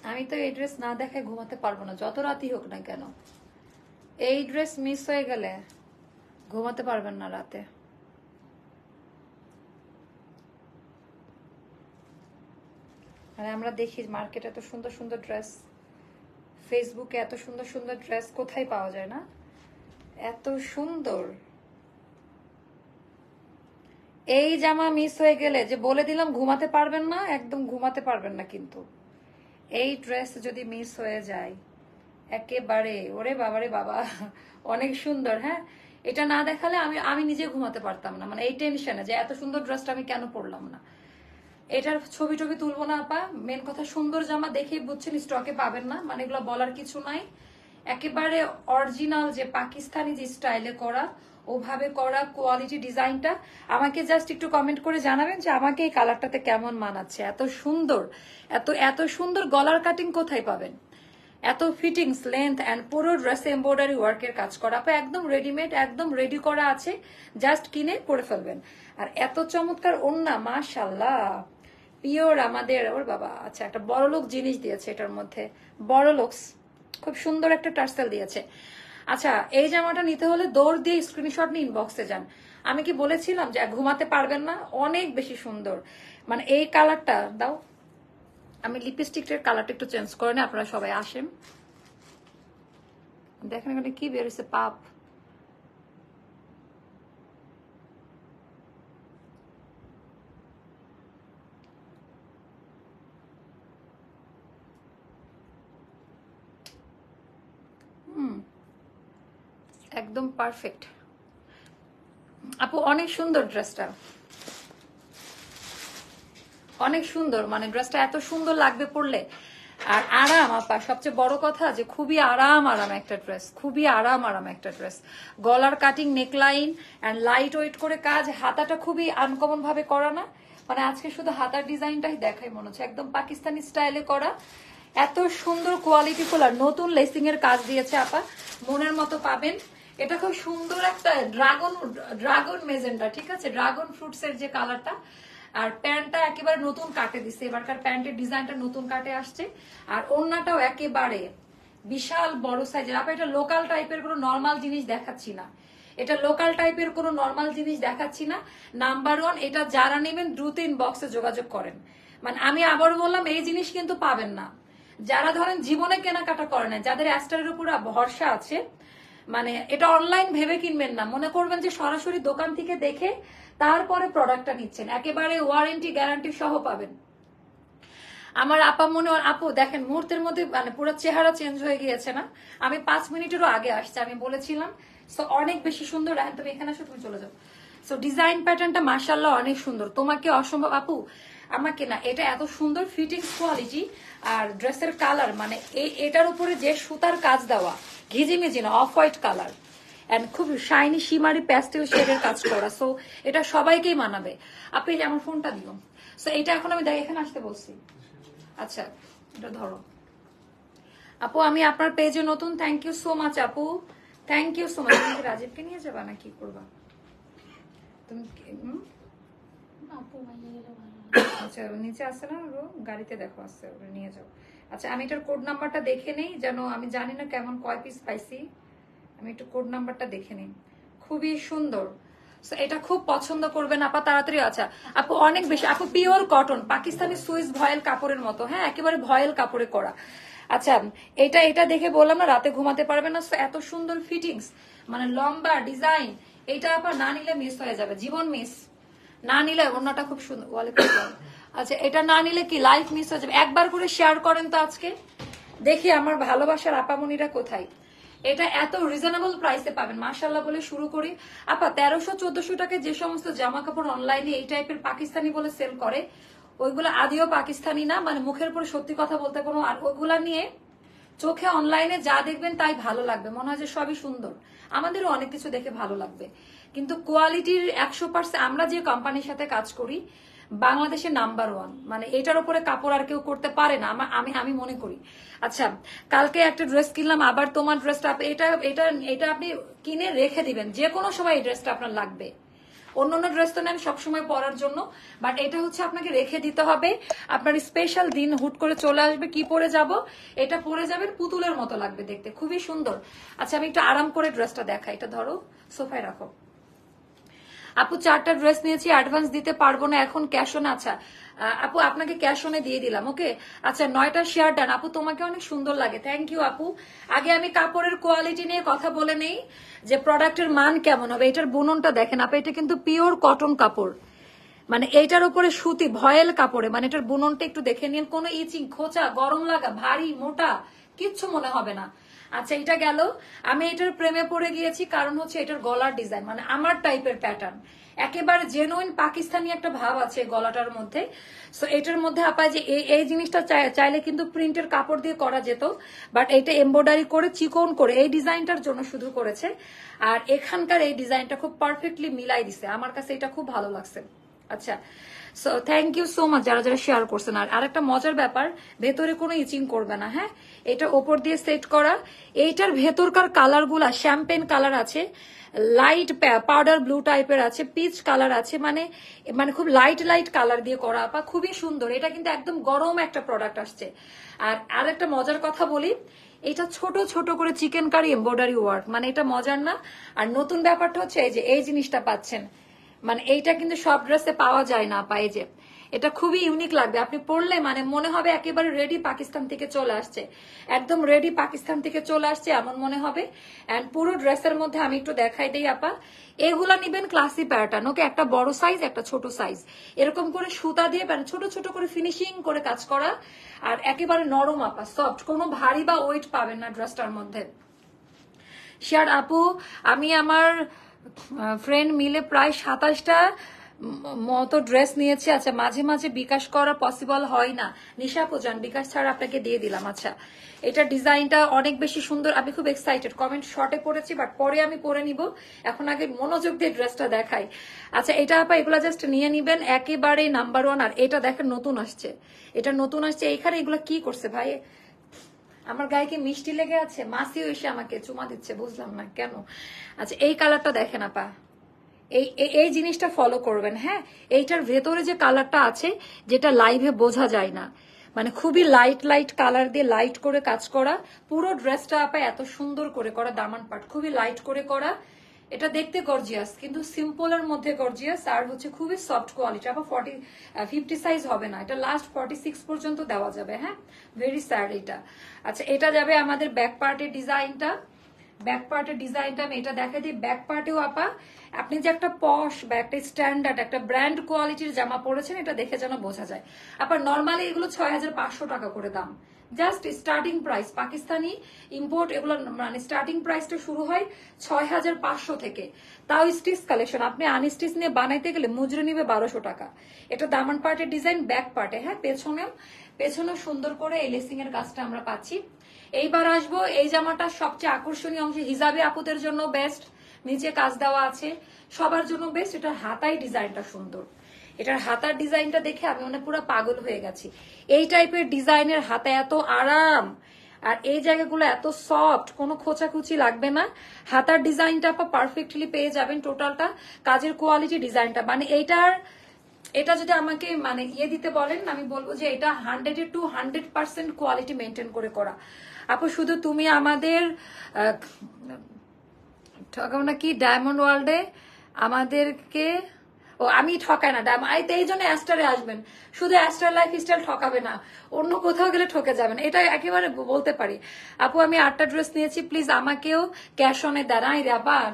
আমি তো এই ড্রেস না দেখে ঘুমাতে পারবো না, যত রাতই হোক না কেন। এই ড্রেস মিস হয়ে গেলে ঘুমাতে পারবেন না রাতে। আর আমরা দেখি মার্কেটে এত সুন্দর সুন্দর ড্রেস, ফেসবুকে এত সুন্দর সুন্দর ড্রেস কোথায় পাওয়া যায় না, এত সুন্দর। এই জামা মিস হয়ে গেলে যে বলে দিলাম ঘুমাতে পারবেন না, একদম ঘুমাতে পারবেন না। কিন্তু এই ড্রেস যদি মিস হয়ে যায় একেবারে, ওরে বাবারে বাবা, অনেক সুন্দর। হ্যাঁ, এটা না দেখালে আমি আমি নিজে ঘুমাতে পারতাম না, মানে এই টেনশনে যে এত সুন্দর ড্রেসটা আমি কেন পরলাম না। এটার ছবি টবি তুলবো না আপা, মেন কথা সুন্দর জামা দেখেই বুঝছেন স্টকে পাবেন না, মানে এগুলো বলার কিছু নাই। একেবারে অরিজিনাল যে পাকিস্তানি যে স্টাইলে করা, ওভাবে করা কোয়ালিটি ডিজাইনটা। আমাকে জাস্ট একটু কমেন্ট করে জানাবেন যে আমাকে এই কালারটাতে কেমন মানাচ্ছে। এত সুন্দর, এত এত সুন্দর গলার কাটিং কোথায় পাবেন, এত ফিটিংস লেন্থ অ্যান্ড পুরো ড্রেসে এমব্রয়ডারি ওয়ার্কের কাজ করা, আপা একদম রেডিমেড, একদম রেডি করা আছে, জাস্ট কিনে পরে ফেলবেন। আর এত চমৎকার ওন্না, মাশাআল্লাহ, পিওর আমাদের। ওর বাবা, আচ্ছা একটা বড়লোক জিনিস দিয়েছে এটার মধ্যে, বড়লোকস, খুব সুন্দর একটা টার্সেল দিয়েছে। আচ্ছা, এই জামাটা নিতে হলে দৌড় দিয়ে স্ক্রিনশট নিয়ে ইনবক্সে যান। আমি কি বলেছিলাম যে ঘুমাতে পারবেন না? অনেক বেশি সুন্দর, মানে এই কালারটা দাও। আমি লিপস্টিকের কালারটা একটু চেঞ্জ করে নিই, আপনারা সবাই আসেন দেখেন এখানে কি বেরোছে পাপ। একদম পারফেক্ট আপু, অনেক সুন্দর ড্রেসটা, অনেক সুন্দর, মানে ড্রেসটা এত সুন্দর লাগবে পরলে। আর আরাম আপা, সবচেয়ে বড় কথা যে খুবই আরাম আরাম একটা ড্রেস, খুবই আরাম আরাম একটা ড্রেস। গলার cutting, neckline and light weight করে কাজ, হাতাটা খুবই আনকমন ভাবে করা না, মানে আজকে শুধু হাতার ডিজাইনটাই দেখাই মনে হচ্ছে, একদম পাকিস্তানি স্টাইলে করা, এত সুন্দর কোয়ালিটি ফুল। আর নতুন লেসিং এর কাজ দিয়েছে আপা, মনের মতো পাবেন। এটা খুব সুন্দর একটা ড্রাগন মেজেন্টা, ঠিক আছে, ড্রাগন ফ্রুটস এর যে কালারটা। আর প্যান্টটা একেবারে নতুন কাটে দিচ্ছে, এবারকার প্যান্টের ডিজাইনটা নতুন কাটে আসছে। আর ওড়নাটাও একেবারে বিশাল বড় সাইজের। আপা এটা লোকাল টাইপের কোনো নর্মাল জিনিস দেখাচ্ছি না, এটা লোকাল টাইপের কোনো নর্মাল জিনিস দেখাচ্ছি না। নাম্বার 1, এটা যারা নেবেন দ্রুত ইনবক্সে যোগাযোগ করেন। মানে আমি আবার বললাম, এই জিনিস কিন্তু পাবেন না যারা ধরেন জীবনে কেনাকাটা করে না, যাদের অ্যাস্টারের উপর ভরসা আছে। মানে এটা অনলাইন ভেবে কিনবেন না, মনে করবেন যে সরাসরি দোকান থেকে দেখে তারপরে প্রোডাক্টটা নিচ্ছেন, একেবারে ওয়ারেন্টি গ্যারান্টি সহ পাবেন। আমার আপা মনে হয়, আপু দেখেন মুহূর্তের মধ্যে মানে পুরো চেহারা চেঞ্জ হয়ে গিয়েছে না, আমি 5 মিনিটেরও আগে আসছে, আমি বলেছিলাম। সো অনেক বেশি সুন্দর। এখন তুমি এখানে আসো, তুমি চলে যাও। সো ডিজাইন প্যাটার্নটা মাশাআল্লাহ অনেক সুন্দর, তোমাকে অসম্ভব আপু, আমাকে না, এটা এত সুন্দর ফিটিংস কোয়ালিটি। আর ড্রেসের কালার, মানে এটার উপরে যে সুতার কাজ দেওয়া, ঘিজিমিজি না, অফ হোয়াইট কালার এন্ড খুব শাইনি শিমারি প্যাস্টেল শেডের কাজ করা, সো এটা সবাইকেই মানাবে। আপনি আমার ফোনটা দিও। সো এটা এখন আমি এখানে আসতে বলছি। আচ্ছা, এটা ধরো আপু, আমি আপনার পেজে নতুন, থ্যাংক ইউ সো মাচ আপু, থ্যাংক ইউ সো মাচ। তুমি কি রাজীবকে নিয়ে যাবা না কি করবা তুমি? আচ্ছা, নিচে আসছে না, গাড়িতে দেখো আসছে, ওটা নিয়ে যাও। আচ্ছা, আমি এটার কোড নাম্বারটা দেখে নেই, যেন আমি জানি না কেমন কয় পিস পাইছি, আমি একটু কোড নাম্বারটা দেখে নিই। খুবই সুন্দর, এটা খুব পছন্দ করবেন আপা, তাড়াতাড়ি। আচ্ছা আপু, অনেক বেশি আপু, পিওর কটন পাকিস্তানি সুইস ভয়েল কাপড়ের মতো, হ্যাঁ একেবারে ভয়েল কাপড়ে করা। আচ্ছা, এটা দেখে বললাম না রাতে ঘুমাতে পারবেন না, এত সুন্দর ফিটিংস, মানে লম্বা ডিজাইন। এটা আপা না নিলে মিস হয়ে যাবে, জীবন মিস না নিলে। অন্যটা খুব সুন্দর, ওয়ালাইকুম আসসালাম। আচ্ছা, এটা না নিলে কি লাইফ মিস হয়ে যাবে। একবার করে শেয়ার করেন তো আজকে, দেখি আমার ভালোবাসার আপামনিরা কোথায়। এটা এত রিজনেবল প্রাইসে পাবেন, মাশাআল্লাহ বলে শুরু করি আপা। 1300-1400 টাকায় যে সমস্ত জামা কাপড় অনলাইনে এই টাইপের পাকিস্তানি বলে সেল করে, ওইগুলো আদিও পাকিস্তানি না, মানে মুখের উপর সত্যি কথা বলতে কোনো, আর ওইগুলা নিয়ে চোখে অনলাইনে যা দেখবেন তাই ভালো লাগবে, মনে হয় যে সবই সুন্দর। আমাদেরও অনেক কিছু দেখে ভালো লাগবে, কিন্তু কোয়ালিটির 100%। আমরা যে কোম্পানির সাথে কাজ করি বাংলাদেশের নাম্বার 1, মানে এটার উপরে কাপড় আর কেউ করতে পারে না, আমি মনে করি। আচ্ছা, কালকে একটা ড্রেস কিনলাম, আবার তোমার ড্রেসটা, এটা এটা এটা আপনি কিনে রেখে দিবেন, যে কোনো সময় এই ড্রেসটা আপনার লাগবে। অন্যান্য ড্রেস তো নেন সবসময় পরার জন্য, বাট এটা হচ্ছে আপনাকে রেখে দিতে হবে। আপনার স্পেশাল দিন হুট করে চলে আসবে, কি পরে যাব, এটা পরে যাবেন, পুতুলের মতো লাগবে দেখতে, খুবই সুন্দর। আচ্ছা আমি একটু আরাম করে ড্রেসটা দেখাই, এটা ধরো সোফায় রাখো। আপু 4টা ড্রেস নিয়েছি, অ্যাডভান্স দিতে পারবো না এখন, ক্যাশ অনে। আচ্ছা আপু আপনাকে ক্যাশ অনে দিয়ে দিলাম, ওকে। আচ্ছা 9টা শেয়ার ডান। আপু তোমাকে অনেক সুন্দর লাগে, থ্যাংক ইউ আপু। আগে আমি কাপড়ের কোয়ালিটি নিয়ে কথা বলে নেই, যে প্রোডাক্টের মান কেমন হবে। এটার বুননটা দেখেন আপু, এটা কিন্তু পিওর কটন কাপড়, মানে এইটার উপরে সুতি ভয়েল কাপড়ে, মানে এটার বুননটা একটু দেখে নিন, কোনো ইচিং খোঁচা গরম লাগা ভারী মোটা কিচ্ছু মনে হবে না। আচ্ছা এটা গেল, আমি এটার প্রেমে পড়ে গিয়েছি কারণ হচ্ছে এটার গলার ডিজাইন, মানে আমার টাইপের প্যাটার্ন, একেবারে জেনুইন পাকিস্তানি একটা ভাব আছে গলাটার মধ্যে। সো এটার মধ্যে আপা যে এই জিনিসটা চাইলে কিন্তু প্রিন্টের কাপড় দিয়ে করা যেত, বাট এটা এমব্রয়ডারি করে চিকন করে এই ডিজাইনটার জন্য শুধু করেছে। আর এখানকার এই ডিজাইনটা খুব পারফেক্টলি মিলাই দিছে, আমার কাছে এটা খুব ভালো লাগছে। আচ্ছা so thank you so much যারা যারা শেয়ার করছেন। আর আরেকটা মজার ব্যাপার, ভেতরে কোনো ইচিং করবে না, হ্যাঁ এটা ওপর দিয়ে সেট করা। এইটার ভেতরকার কালার গুলা শ্যাম্পেন কালার আছে, লাইট পাউডার ব্লু টাইপের আছে, পিচ কালার আছে, মানে মানে খুব লাইট লাইট কালার দিয়ে করা আপা, খুবই সুন্দর। এটা কিন্তু একদম গরম একটা প্রোডাক্ট আসছে। আর আরেকটা মজার কথা বলি, এটা ছোট ছোট করে চিকেন কারি এমব্রয়ডারি ওয়ার্ক, মানে এটা মজার না। আর নতুন ব্যাপারটা হচ্ছে এই যে এই জিনিসটা পাচ্ছেন, মানে এইটা কিন্তু সব ড্রেসে পাওয়া যায় না পাই, যে এটা খুবই ইউনিক লাগবে, আপনি পরলে মানে মনে হবে একেবারে রেডি পাকিস্তান থেকে চলে আসছে, একদম রেডি পাকিস্তান থেকে চলে আসছে এমন মনে হবে। এন্ড পুরো ড্রেসের মধ্যে আমি একটু দেখাই দিই আপা, এগুলা নিবেন ক্লাসি প্যাটার্ন, ওকে, একটা বড় সাইজ একটা ছোট সাইজ, এরকম করে সুতা দিয়ে ছোট ছোট করে ফিনিশিং করে কাজ করা, আর একেবারে নরম আপা, সফট, কোনো ভারী বা ওয়েট পাবেন না ড্রেসটার মধ্যে। শেয়ার আপু আমি আমার ফ্রেন্ড মিলে প্রায় 27টা মতো ড্রেস নিয়েছি। আচ্ছা মাঝে মাঝে বিকাশ করা পসিবল হয় না, নিশা পূজান বিকাশ ছাড়া আপনাকে দিয়ে দিলাম। আচ্ছা এটা ডিজাইনটা অনেক বেশি সুন্দর, আমি খুব এক্সাইটেড, কমেন্ট শর্টে পড়েছি বাট পরে আমি পরে নিব, এখন আগে মনোযোগ দিয়ে ড্রেসটা দেখাই। আচ্ছা এটা আপা এগুলা জাস্ট নিয়ে নিবেন, একেবারে নাম্বার 1। আর এটা দেখেন নতুন আসছে, এটা নতুন আসছে, এইখানে এগুলা কি করছে ভাই, আমার গায়ে কি মিষ্টি লেগে আছে, মাসিও এসে আমাকে চুমা দিচ্ছে, বুঝলাম না কেন। আচ্ছা এই কালারটা দেখেন আপা, এই এই জিনিসটা ফলো করবেন, হ্যাঁ এইটার ভেতরে যে কালারটা আছে যেটা লাইভে বোঝা যায় না, মানে খুবই লাইট লাইট কালার দিয়ে লাইট করে কাজ করা, পুরো ড্রেসটা আপা এত সুন্দর করে করা, দামান পাট খুবই লাইট করে করা, এটা দেখতে গর্জিয়াস কিন্তু সিম্পলের মধ্যে গর্জিয়াস, আর হচ্ছে খুবই সফট কোয়ালিটি। আবার 50 সাইজ হবে না, এটা লাস্ট 46 পর্যন্ত দেওয়া যাবে, হ্যাঁ ভেরি স্যাড এটা। আচ্ছা এটা যাবে আমাদের ব্যাক পার্টের ডিজাইনটা, ব্যাক পার্টের ডিজাইনটা আমি এটা দেখা দিই। ব্যাক পার্টেও আপা আপনি যে একটা পশ বা একটা স্ট্যান্ডার্ড একটা ব্র্যান্ড কোয়ালিটির জামা পরেছেন এটা দেখে যেন বোঝা যায়। আবার নর্মালি এগুলো 6500 টাকা করে দাম, just starting price, Pakistani import এগুলো, মানে স্টার্টিং প্রাইসটা শুরু হয় 6500 থেকে, তাও স্টিচ কালেকশন, আপনি আনস্টিচ নিয়ে বানাইতে গেলে মুজরে নিবে 1200 টাকা। এটা দামান পার্টের ডিজাইন, ব্যাক পার্টে, হ্যাঁ পেছনেও সুন্দর করে এই লেসিং এর কাজটা আমরা পাচ্ছি। এইবার আসবো এই জামাটা সবচেয়ে আকর্ষণীয় অংশ, হিজাবে আপুদের জন্য বেস্ট, নিচে কাজ দেওয়া আছে, সবার জন্য বেস্ট। এটার হাতায় ডিজাইনটা সুন্দর, এটার হাতার ডিজাইনটা দেখে আমি মানে পুরো পাগল হয়ে গেছি। এই টাইপের ডিজাইনের হাতা এত আরাম, আর এই জায়গাগুলো এত সফট, কোনো খোঁচাখুচি লাগবে না। হাতার ডিজাইনটা আপা পারফেক্টলি পেয়ে যাবেন, টোটালটা কাজের কোয়ালিটি ডিজাইনটা, মানে এটা যদি আমাকে মানে দিতে বলেন আমি বলবো যে এটা 100% কোয়ালিটি মেনটেন করে করা। আপু শুধু তুমি আমাদের ঠকাও নাকি ডায়মন্ড ওয়ার্ল্ডে আমাদেরকে, ও আমি ঠকাই না এই জন্য অ্যাস্টারে আসবেন, শুধু অ্যাস্টার লাইফ স্টাইল ঠকাবে না, অন্য কোথাও গেলে ঠকে যাবেন, এটা একেবারে বলতে পারি। আপু আমি 8টা ড্রেস নিয়েছি, প্লিজ আমাকেও ক্যাশ অনে দাঁড়াই রে আবার।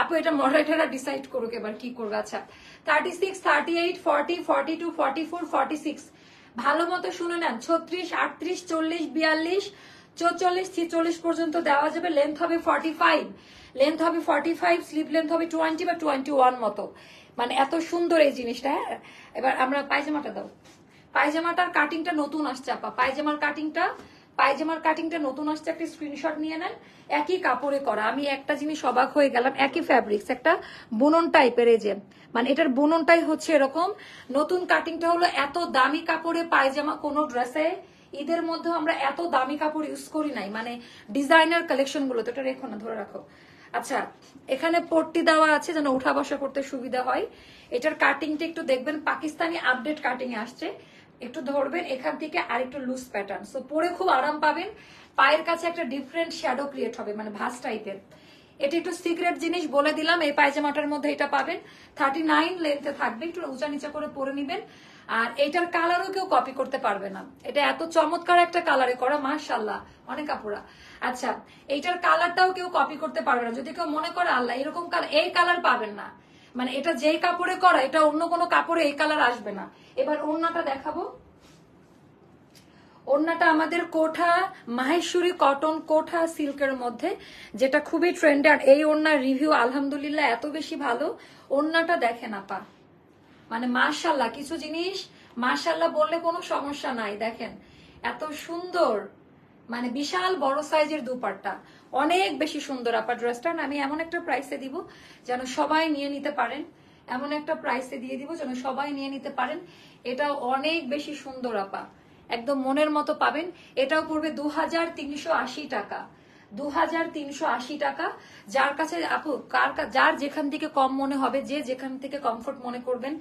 আপু এটা মডারেটররা ডিসাইড করুক এবার কি করবে। আচ্ছা 36, 38, 40, 42, 44, 46 ভালো মতো শুনে নেন, 36, 38, 40, 42, 44, 46 পর্যন্ত দেওয়া যাবে। লেন্থ হবে 45, স্লিভ লেন্থ হবে 20 বা 21 মতো, মানে এত সুন্দর এই জিনিসটা। হ্যাঁ এবার আমরা পায়জামাটা দাও, পায়জামাটার কাটিংটা নতুন আসছে আপা, পায়জামার কাটিংটা নতুন আসছে, একটা স্ক্রিনশট নিয়ে নেন। একই কাপড়ে করা, আমি একটা জিনিস অবাক হয়ে গেলাম, একই ফ্যাব্রিক্স, একটা বুনন টাইপের, এই যে মানে এটার বুননটাই হচ্ছে এরকম। নতুন কাটিংটা হলো, এত দামি কাপড়ে পায়জামা কোনো ড্রেসে ঈদের মধ্যে আমরা এত দামি কাপড় ইউজ করি নাই, মানে ডিজাইনার কালেকশন গুলো তো, এটা রেখো না ধরে রাখো। আচ্ছা, এখানে পট্টি দেওয়া আছে যেন উঠা বসা করতে সুবিধা হয়। এটার কাটিংটা একটু দেখবেন, পাকিস্তানি আপডেট কাটিং আসছে, একটু ধরবেন এখান থেকে আর একটু লুজ প্যাটার্ন, সো পরে খুব আরাম পাবেন। পায়ের কাছে একটা ডিফারেন্ট শ্যাডো ক্রিয়েট হবে, মানে ভাঁজ টাইপের। এটা একটু সিক্রেট জিনিস বলে দিলাম, এই পায়জামাটার মধ্যে এটা পাবেন। 39 লেন্থে থাকবে, একটু উঁচা নিচা করে পরে নিবেন। আর এটার কালারও কেউ কপি করতে পারবে না, এটা এত চমৎকার একটা কালারে করা, মাশাআল্লাহ অনেক কাপড়া। আচ্ছা, এইটার কালারটাও কেউ কপি করতে পারবে না। যদি কেউ মনে করে আল্লাহ এরকম কালার, এই কালার পাবেন না, মানে এটা যেই কাপড়ে করা, এটা অন্য কোনো কাপড়ে এই কালার আসবে না। এবার ওড়নাটা দেখাবো। ওড়নাটা আমাদের কোঠা মাহেশ্বরী কটন কোঠা সিল্কের মধ্যে, যেটা খুবই ট্রেন্ডে। আর এই ওড়নার রিভিউ আলহামদুলিল্লাহ এত বেশি ভালো। ওড়নাটা দেখেন আপা, মানে মাশাআল্লাহ, কিছু জিনিস মাশাআল্লাহ বললে কোনো সমস্যা নাই। দেখেন এত সুন্দর, মানে বিশাল বড় সাইজের দুপাট্টা, অনেক বেশি সুন্দর আপা ড্রেসটা। আমি এমন একটা প্রাইসে দিব যেন সবাই নিয়ে নিতে পারেন, এমন একটা প্রাইসে দিয়ে দিব যেন সবাই নিয়ে নিতে পারেন। এটা অনেক বেশি সুন্দর আপা, একদম মনের মতো পাবেন। এটাও পড়বে 2380 টাকা, 2380 টাকা। যার কাছে আপু, যার যেখান থেকে কম মনে হবে, যে যেখান থেকে কমফোর্ট মনে করবেন,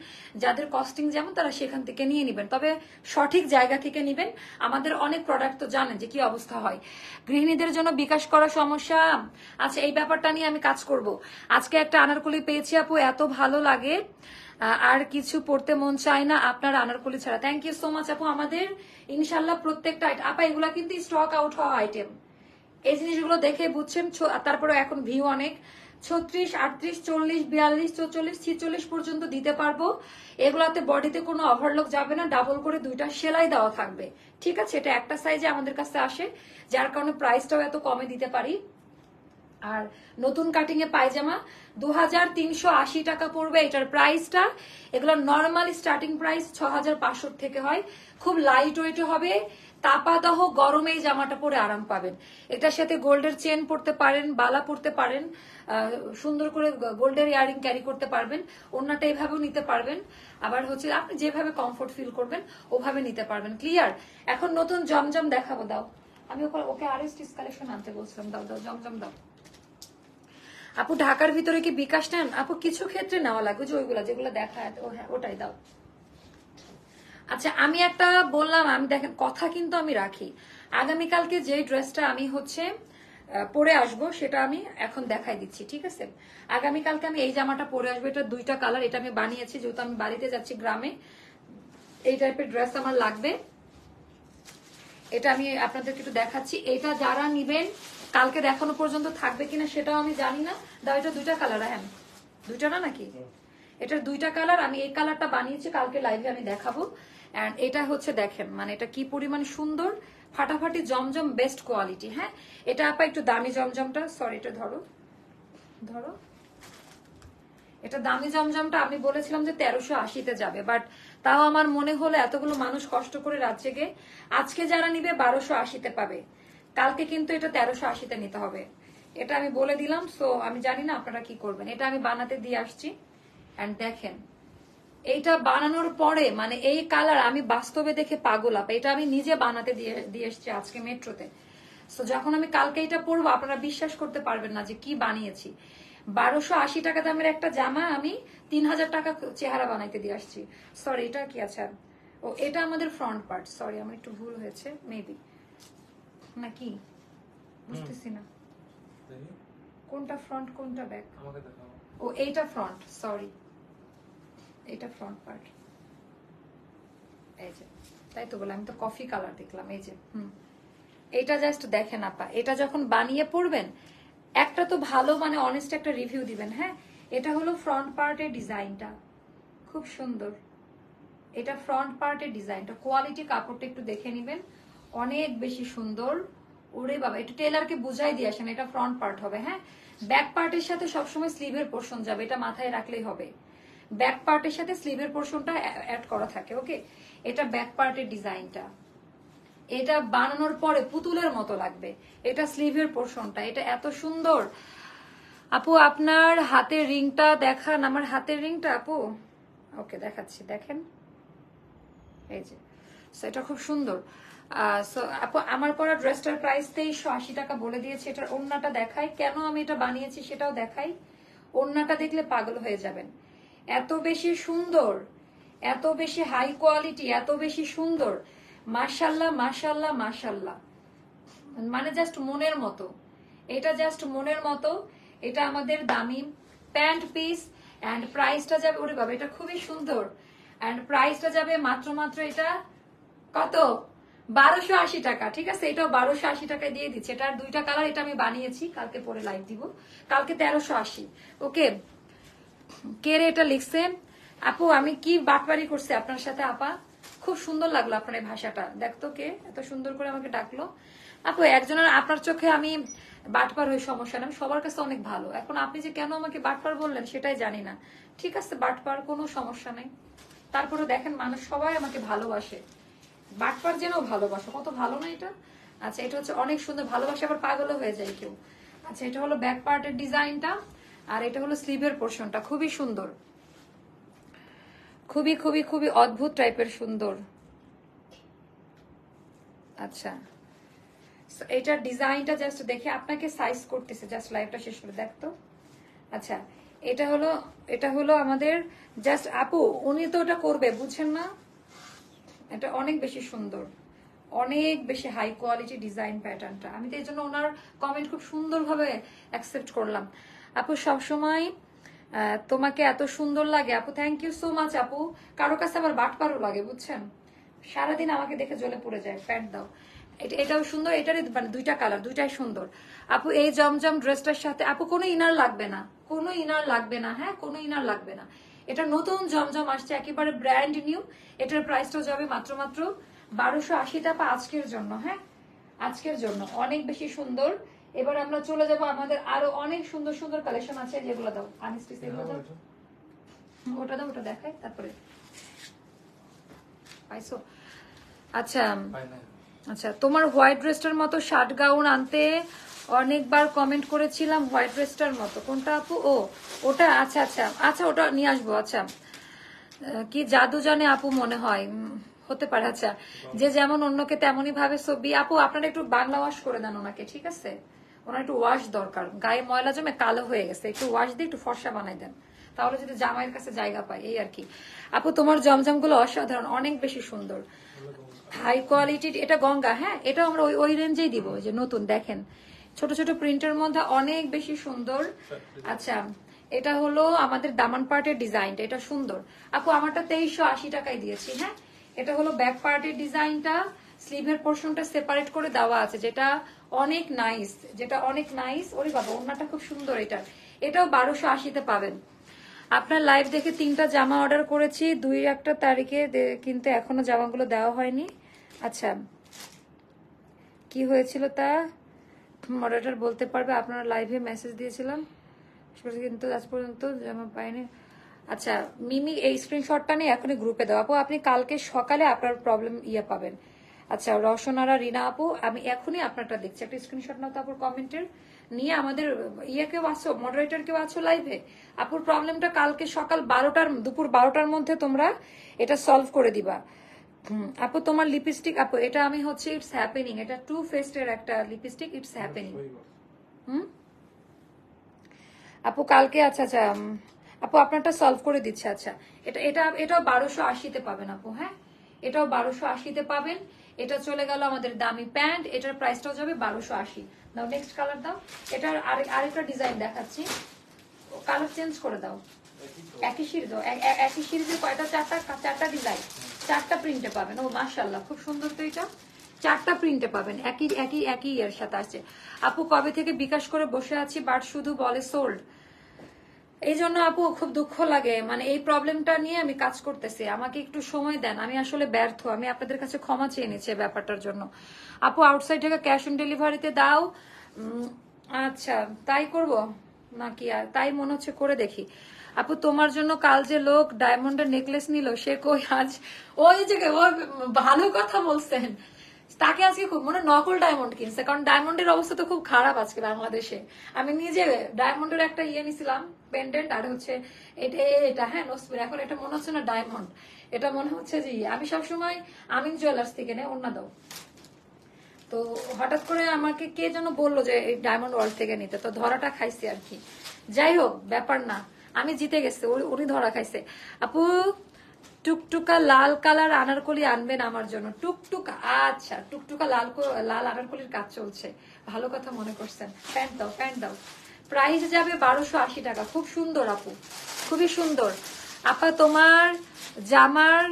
যাদের কস্টিং যেমন তারা সেখান থেকে নিয়ে নিবেন, তবে সঠিক জায়গা থেকে নিবেন। আমাদের অনেক প্রোডাক্ট তো জানেন যে কি অবস্থা হয়। গৃহিণীদের জন্য বিকাশ করা সমস্যা, আচ্ছা এই ব্যাপারটা নিয়ে আমি কাজ করব। আজকে একটা আনারকলি পেয়েছি আপু, এত ভালো লাগে, আর কিছু পড়তে মন চায় না আপনার আনারকলি ছাড়া। থ্যাংক ইউ সো মাচ আপু। আমাদের ইনশাল্লাহ প্রত্যেকটা আপা, এগুলা কিন্তু স্টক আউট হওয়া আইটেম, এই জিনিসগুলো দেখে বুঝছেন। তারপরে এখন ভিউ অনেক, 36, 38, 40, 42, 44, 46 পর্যন্ত দিতে পারবো। এগুলাতে বডিতে কোনো ওভারলক যাবে না, ডাবল করে 2টা সেলাই দেওয়া থাকবে, ঠিক আছে। এটা একটা সাইজে আমাদের কাছে আসে, যার কারণে প্রাইসটাও এত কমে দিতে পারি। আর নতুন কাটিং এ পায়জামা 2380 টাকা পড়বে এটার প্রাইসটা। এগুলো নর্মাল স্টার্টিং প্রাইস 6500 থেকে হয়। খুব লাইট ওয়েট হবে, তাপাদাহ গরমে এই জামাটা পরে আরাম পাবেন। এটার সাথে গোল্ডের চেন পরতে পারেন, বালা পরতে পারেন, সুন্দর করে গোল্ডের ইয়ারিং ক্যারি করতে পারবেন। ওড়নাটা এভাবেও নিতে পারবেন, আবার হচ্ছে আপনি যেভাবে কমফোর্ট ফিল করবেন ওভাবে নিতে পারবেন। ক্লিয়ার? এখন নতুন জমজম দেখাবো, দাও। আমি ওকে আর স্টিচ কালেকশন আনতে বলছিলাম, দাও দাও জমজম দাও। আপু ঢাকার ভিতরে কি বিকাশ নেন? আপু কিছু ক্ষেত্রে নেওয়া লাগবে, যে ওইগুলা যেগুলো দেখা, হ্যাঁ ওটাই দাও। আচ্ছা, আমি একটা বললাম, আমি দেখেন কথা কিন্তু আমি রাখি। আগামীকালকে যে ড্রেসটা আমি হচ্ছে পরে আসবো সেটা আমি এখন দেখাই দিচ্ছি, ঠিক আছে। আগামীকালকে আমি এই জামাটা পরে আসবো, এটা 2টা কালার, এটা আমি বানিয়েছি যেহেতু আমি বাড়িতে যাচ্ছি গ্রামে, এই টাইপের ড্রেস আমার লাগবে। এটা আমি আপনাদেরকে একটু দেখাচ্ছি। এটা যারা নিবেন কালকে দেখানো পর্যন্ত থাকবে কিনা সেটাও আমি জানি না। দাও, এটা 2টা কালার, হ্যাঁ 2টা না নাকি, এটার 2টা কালার। আমি এই কালারটা বানিয়েছি, কালকে লাইভে আমি দেখাবো। এন্ড এটা হচ্ছে দেখেন, মানে এটা কি পরিমাণ সুন্দর, ফাটাফাটি জমজম, বেস্ট কোয়ালিটি। হ্যাঁ, এটা আপা একটু দামি জমজমটা, সরি এটা ধরো ধরো, এটা দামি জমজমটা আমি বলেছিলাম যে 1380-তে যাবে, বাট তাও আমার মনে হলো এতগুলো মানুষ কষ্ট করে রাত জেগে, আজকে যারা নিবে 1280-তে পাবে, কালকে কিন্তু এটা 1380-তে নিতে হবে, এটা আমি বলে দিলাম। সো আমি জানি না আপনারা কি করবেন। এটা আমি বানাতে দিয়ে আসছি, এন্ড দেখেন এইটা বানানোর পরে, মানে এই কালার আমি বাস্তবে দেখে পাগল আপা। এটা আমি নিজে বানাতে দিয়ে এসছি আজকে মেট্রোতে। সো যখন আমি কালকে এটা পরবো আপনারা বিশ্বাস করতে পারবেন না যে কি বানিয়েছি। 1280 টাকা দামের একটা জামা আমি 3000 টাকা চেহারা বানাইতে দিয়ে আসছি। সরি, এটা কি আছে? ও এটা আমাদের ফ্রন্ট পার্ট, সরি আমার একটু ভুল হয়েছে, মেবি নাকি বুঝতেছি না কোনটা ফ্রন্ট কোনটা ব্যাক। ও এইটা ফ্রন্ট, সরি এটা ফ্রন্ট পার্ট, এই যে, তাই তো বলে, আমি তো কফি কালার দেখলাম, এই যে এইটা জাস্ট দেখেন আপা, এটা যখন বানিয়ে পড়বেন একটা তো ভালো, মানে অনেস্ট একটা রিভিউ দিবেন। হ্যাঁ, এটা হলো ফ্রন্ট পার্টের ডিজাইনটা, খুব সুন্দর। এটা ফ্রন্ট পার্টের ডিজাইনটা, কোয়ালিটি কাপড়টা একটু দেখে নিবেন, অনেক বেশি সুন্দর। ওরে বাবা, একটু টেলারকে বুঝাই দিয়ে আসেন, এটা ফ্রন্ট পার্ট হবে। হ্যাঁ, ব্যাক পার্টের সাথে সবসময় স্লিভের পোর্শন যাবে, এটা মাথায় রাখলেই হবে। ব্যাক পার্টের সাথে স্লিভের পোর্শনটা অ্যাড করা থাকে, ওকে। এটা ব্যাক পার্টের ডিজাইনটা, এটা বানানোর পরে পুতুলের মতো লাগবে। এটা স্লিভের পোর্শনটা, এটা এত সুন্দর। আপু আপনার হাতের রিংটা দেখান, আমার হাতের রিংটা আপু, ওকে দেখাচ্ছি, দেখেন এই যে এটা খুব সুন্দর। সো আপু আমার পরা ড্রেসটার প্রাইস 2380 টাকা বলে দিয়েছি। এটার ওড়নাটা দেখাই, কেন আমি এটা বানিয়েছি সেটাও দেখাই। ওড়নাটা দেখলে পাগল হয়ে যাবেন, এত বেশি সুন্দর, এত বেশি হাই কোয়ালিটি, এত বেশি সুন্দর। মাশাল্লাহ মাশাল্লাহ মাশাল্লাহ, মানে জাস্ট মনের মতো, এটা জাস্ট মনের মতো। এটা আমাদের দামি প্যান্ট পিস অ্যান্ড প্রাইসটা যাবে, ওরে বাবা এটা খুবই সুন্দর, অ্যান্ড প্রাইসটা যাবে মাত্র এটা কত, 1280 টাকা। ঠিক আছে, এটাও 1280 টাকায় দিয়ে দিচ্ছি। এটার দুইটা কালার, এটা আমি বানিয়েছি, কালকে পরে লাইভ দিব। কালকে 1380। ওকে, কে রে এটা লিখছে? আপু আমি কি বাটবাড়ি করছি আপনার সাথে আপা? খুব সুন্দর লাগলো আপনার এই ভাষাটা। দেখতো কে এত সুন্দর করে আমাকে ডাকলো। আপু একজনের আপনার চোখে আমি বাটপার হই, সমস্যা না, আমি সবার কাছে অনেক ভালো। এখন আপনি যে কেন আমাকে বাটপার বললেন সেটাই জানি না। ঠিক আছে, বাটপার কোনো সমস্যা নেই, তারপরে দেখেন মানুষ সবাই আমাকে ভালোবাসে, বাটপার যেন ভালোবাসে, কত ভালো না এটা। আচ্ছা এটা হচ্ছে অনেক সুন্দর, ভালোবাসে আবার পাগলও হয়ে যায় কেউ। আচ্ছা এটা হলো ব্যাক পার্টের ডিজাইনটা, আর এটা হলো স্লিভের পোর্শনটা, খুবই সুন্দর, খুবই খুবই খুবই অদ্ভুত টাইপের সুন্দর। আচ্ছা এটার ডিজাইনটা জাস্ট দেখে আপনাকে সাইজ করতেছে, জাস্ট লাইভটা শেষ করে দেখতো। আচ্ছা এটা হলো আমাদের জাস্ট আপু, উনি তো ওটা করবে বুঝছেন না, এটা অনেক বেশি সুন্দর, অনেক বেশি হাই কোয়ালিটি ডিজাইন প্যাটার্নটা। আমি তো এই জন্য ওনার কমেন্ট খুব সুন্দরভাবে অ্যাকসেপ্ট করলাম। আপু সবসময় তোমাকে এত সুন্দর লাগে আপু, থ্যাংক ইউ সো মাচ আপু। কারো কাছে আবার বাটপারও লাগে বুঝছেন, সারাদিন আমাকে দেখে জ্বলে পড়ে যায়। প্যান্ট দাও, এটাও সুন্দর, এটারই মানে দুইটা কালার, দুইটাই সুন্দর। আপু এই জমজম ড্রেসটার সাথে আপু কোনো ইনার লাগবে না, কোনো ইনার লাগবে না, হ্যাঁ কোনো ইনার লাগবে না। এটা নতুন জমজম আসছে, একেবারে ব্র্যান্ড নিউ। এটার প্রাইসটা যাবে মাত্র 1280 টাকা আজকের জন্য। হ্যাঁ আজকের জন্য অনেক বেশি সুন্দর। এবার আমরা চলে যাব, আমাদের আরো অনেক সুন্দর সুন্দর কালেকশন আছে, যেগুলো দাও আনস্টিচ, এগুলো দাও, ওটা দাও, ওটা দেখাই তারপরে পাইছো। আচ্ছা আচ্ছা তোমার হোয়াইট ড্রেসটার মতো শার্ট গাউন আনতে অনেকবার কমেন্ট করেছিলাম, হোয়াইট ড্রেসটার মতো কোনটা আপু? ও ওটা, আচ্ছা আচ্ছা আচ্ছা ওটা নিয়ে আসবো। আচ্ছা কি জাদু জানে আপু মনে হয়, হতে পারে। আচ্ছা যে যেমন অন্যকে তেমনই ভাবে ছবি। আপু আপনারা একটু বাংলা ওয়াশ করে দেন ওনাকে, ঠিক আছে? ওনার একটু ওয়াশ দরকার, গায়ে ময়লা জমে কালো হয়ে গেছে, একটু ওয়াশ দিয়ে একটু ফর্সা বানাই দেন, তাহলে যদি জামাইয়ের কাছে জায়গা পায়, এই আর কি। আপু তোমার জমজম গুলো অসাধারণ, অনেক বেশি সুন্দর, হাই কোয়ালিটির। এটা গঙ্গা, হ্যাঁ এটা আমরা ওই রেঞ্জেই দিব, যে নতুন দেখেন ছোট ছোট প্রিন্টের মধ্যে অনেক বেশি সুন্দর। আচ্ছা এটা হলো আমাদের দামান পার্টের ডিজাইনটা, এটা সুন্দর। আপু আমারটা 2380 টাকায় দিয়েছি। হ্যাঁ এটা হলো ব্যাক পার্টের ডিজাইনটা, স্লিভের পোর্শনটা সেপারেট করে দেওয়া আছে, যেটা অনেক নাইস, যেটা অনেক নাইস। ওরে বাবা ওড়নাটা খুব সুন্দর, এটাও 1280-তে পাবেন। আপনার লাইভ দেখে 3টা জামা অর্ডার করেছি 2-1 তারিখে, কিন্তু এখনো জামাগুলো দেওয়া হয়নি। আচ্ছা কি হয়েছিল তা মডারেটর বলতে পারবে? আপনারা লাইভে মেসেজ দিয়েছিলাম কিন্তু আজ পর্যন্ত জামা পাইনি। আচ্ছা মিমি এই স্ক্রিনশটটা নিয়ে এখনই গ্রুপে দাও আপু, আপনি কালকে সকালে আপনার প্রবলেম পাবেন। আচ্ছা রসনারা রিনা আপু আমি এখনই আপনারটা দেখছি, একটা স্ক্রিনশট নাও তো আপুর কমেন্টের নিয়ে। আমাদের কেউ আছো, মডারেটর কেউ আছো লাইভে? আপুর প্রবলেমটা কালকে সকাল দুপুর 12টার মধ্যে তোমরা এটা সলভ করে দিবা। আপু তোমার লিপস্টিক, আপু এটা আমি হচ্ছে ইটস হ্যাপেনিং, এটা টু ফেস্টের একটা লিপস্টিক, ইটস হ্যাপেনিং। আপু কালকে, আচ্ছা আচ্ছা আপু আপনারটা সলভ করে দিচ্ছে। আচ্ছা এটাও 1280-তে পাবেন আপু। হ্যাঁ এটাও 1280-তে পাবেন। এটা চলে গেল আমাদের দামি প্যান্ট, এটার প্রাইসটাও যাবে 1280। দাও নেক্সট কালার দাও, এটার আরেকটা ডিজাইন দেখাচ্ছি, কালার চেঞ্জ করে দাও। একই সিরিজ, একই সিরিজের কয়টা, চারটা ডিজাইন, 4টা প্রিন্টে পাবেন। ও মাশাআল্লাহ খুব সুন্দর তো এটা, 4টা প্রিন্টে পাবেন, একই এর সাথে আসছে। আপু কবে থেকে বিকাশ করে বসে আছি বাট শুধু বলে সোল্ড, এই জন্য আপু খুব দুঃখ লাগে, মানে এই প্রবলেমটা নিয়ে আমি কাজ করতেছি, আমাকে একটু সময় দেন, আমি আসলে ব্যর্থ, আমি আপনাদের কাছে ক্ষমা চেয়ে নিচ্ছি ব্যাপারটার জন্য। আপু আউটসাইড থেকে ক্যাশ অন ডেলিভারিতে দাও। আচ্ছা তাই করব নাকি, আর তাই মনে হচ্ছে করে দেখি। আপু তোমার জন্য কাল যে লোক ডায়মন্ডের নেকলেস নিল সে কই আজ? ওই জায়গায়, ও ভালো কথা বলছেন, তাকে আজকে খুব মনে নকল ডায়মন্ড কিনছে, কারণ ডায়মন্ডের অবস্থা তো খুব খারাপ আজকে বাংলাদেশে। আমি নিজে ডায়মন্ডের একটা নিছিলাম পেন্ডেন্ট, আর হচ্ছে এটা হ্যাঁ নসপির, এখন এটা মনে হচ্ছে না ডায়মন্ড, এটা মনে হচ্ছে যে আমি সবসময় আমিন জুয়েলার্স থেকে নেই, অন্য দাও। তো হঠাৎ করে আমাকে কে যেন বললো যে এই ডায়মন্ড ওয়ার্ল্ড থেকে নিতে, তো ধরাটা খাইছি আর কি। যাই হোক ব্যাপার না, আমি জিতে গেছি, উনি ধরা খাইছে। আপু টুকটুকা লাল কালার আনারকলি আনবেন আমার জন্য। টুকটুকা, আচ্ছা টুকটুকা লাল আনারকলির কাজ চলছে, ভালো কথা মনে করছেন। প্যান্ট দাও, প্যান্ট দাও। প্রাইস যাবে 1280 টাকা। খুব সুন্দর আপু, খুবই সুন্দর। আপা তোমার জামার